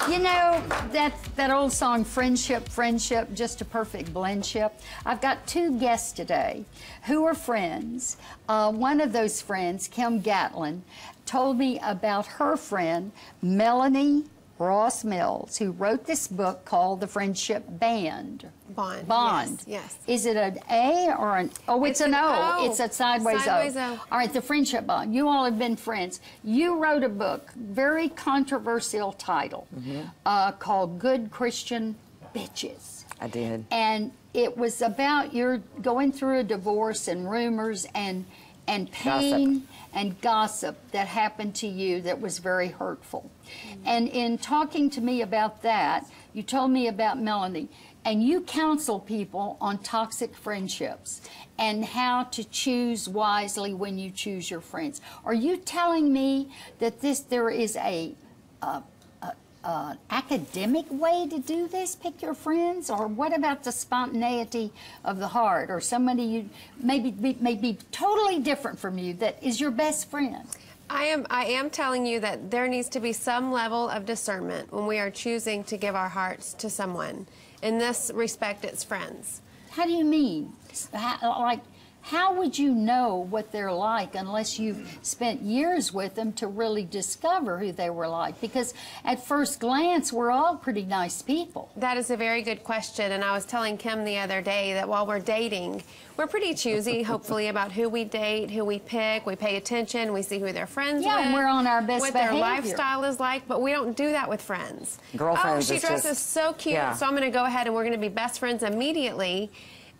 You know, that old song, Friendship, Friendship, Just a Perfect Blendship. I've got two guests today who are friends. One of those friends, Kim Gatlin, told me about her friend, Melanie Ross Mills, who wrote this book called The Friendship Bond. Bond. Yes. Is it an A or an, oh, it's an O. It's a sideways O. All right, The Friendship Bond. You all have been friends. You wrote a book, very controversial title, called Good Christian Bitches. I did. And it was about your going through a divorce and rumors and pain and gossip that happened to you that was very hurtful. And in talking to me about that, you told me about Melanie, and you counsel people on toxic friendships and how to choose wisely when you choose your friends. Are you telling me that there is an academic way to do this, pick your friends, or what about the spontaneity of the heart, or somebody you may be totally different from you that is your best friend? I am telling you that there needs to be some level of discernment when we are choosing to give our hearts to someone. In this respect, it's friends. How do you mean? How would you know what they're like unless you've spent years with them to really discover who they were like? Because at first glance, we're all pretty nice people. That is a very good question, and I was telling Kim the other day that while we're dating, we're pretty choosy, hopefully, about who we date, who we pick. We pay attention, we see who they're friends with. Yeah, and we're on our best what behavior. Their lifestyle is like, but we don't do that with friends. Girlfriends, oh, she dresses so cute, so I'm going to go ahead and we're going to be best friends immediately.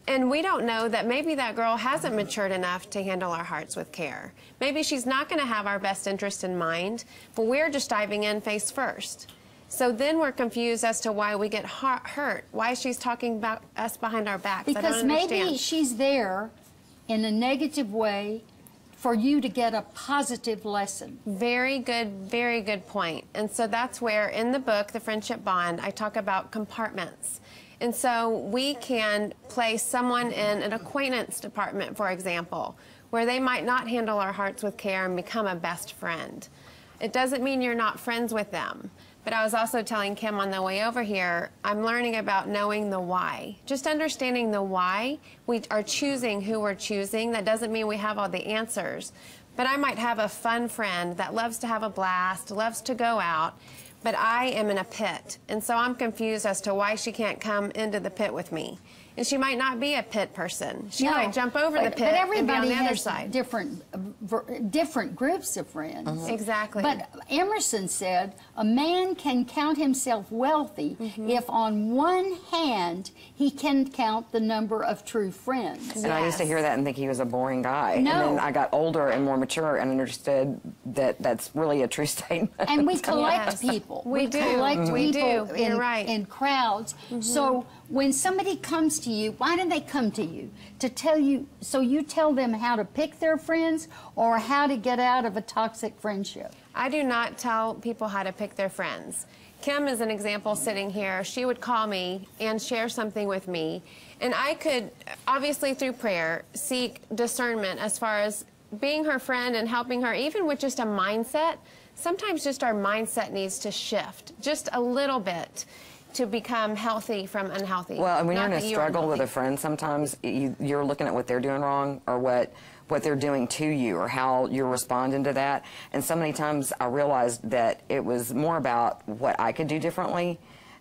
And we don't know that maybe that girl hasn't matured enough to handle our hearts with care. Maybe she's not going to have our best interest in mind, but we're just diving in face first. So then we're confused as to why we get hurt, why she's talking about us behind our backs. Because maybe she's there in a negative way for you to get a positive lesson. Very good point. And so that's where in the book, The Friendship Bond, I talk about compartments. And so we can place someone in an acquaintance department, for example, where they might not handle our hearts with care and become a best friend. It doesn't mean you're not friends with them. But I was also telling Kim on the way over here, I'm learning about knowing the why. Just understanding the why we are choosing who we're choosing. That doesn't mean we have all the answers. But I might have a fun friend that loves to have a blast, loves to go out, but I am in a pit, and so I'm confused as to why she can't come into the pit with me. And she might not be a pit person. She might jump over the pit and be on the other side. Different groups of friends. Exactly. But Emerson said, a man can count himself wealthy if on one hand he can count the number of true friends. And I used to hear that and think he was a boring guy. No. And then I got older and more mature and understood that that's really a true statement. And we collect people. We do. Collect people You're right. in crowds. So when somebody comes to you, why do they come to you? To tell you, so you tell them how to pick their friends or how to get out of a toxic friendship? I do not tell people how to pick their friends. Kim is an example sitting here. She would call me and share something with me, and I could, obviously through prayer, seek discernment as far as being her friend and helping her, even with just a mindset. Sometimes just our mindset needs to shift just a little bit to become healthy from unhealthy. Well, and when you're in a struggle with a friend, sometimes you're looking at what they're doing wrong or what they're doing to you or how you're responding to that. And so many times I realized that it was more about what I could do differently,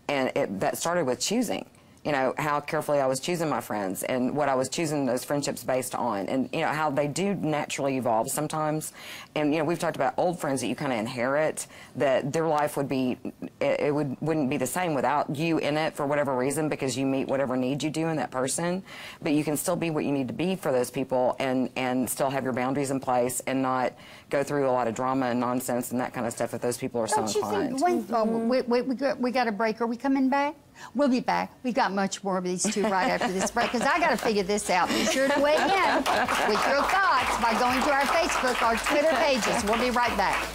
and that started with choosing. You know, how carefully I was choosing my friends and what I was choosing those friendships based on, and, you know, how they do naturally evolve sometimes. And, you know, we've talked about old friends that you kind of inherit, that their life would be, wouldn't be the same without you in it for whatever reason, because you meet whatever needs you do in that person. But you can still be what you need to be for those people and still have your boundaries in place and not go through a lot of drama and nonsense and that kind of stuff if those people are so inclined. We got a break. Are we coming back? We'll be back. We've got much more of these two right after this break, because I got to figure this out. Be sure to weigh in with your thoughts by going to our Facebook or Twitter pages. We'll be right back.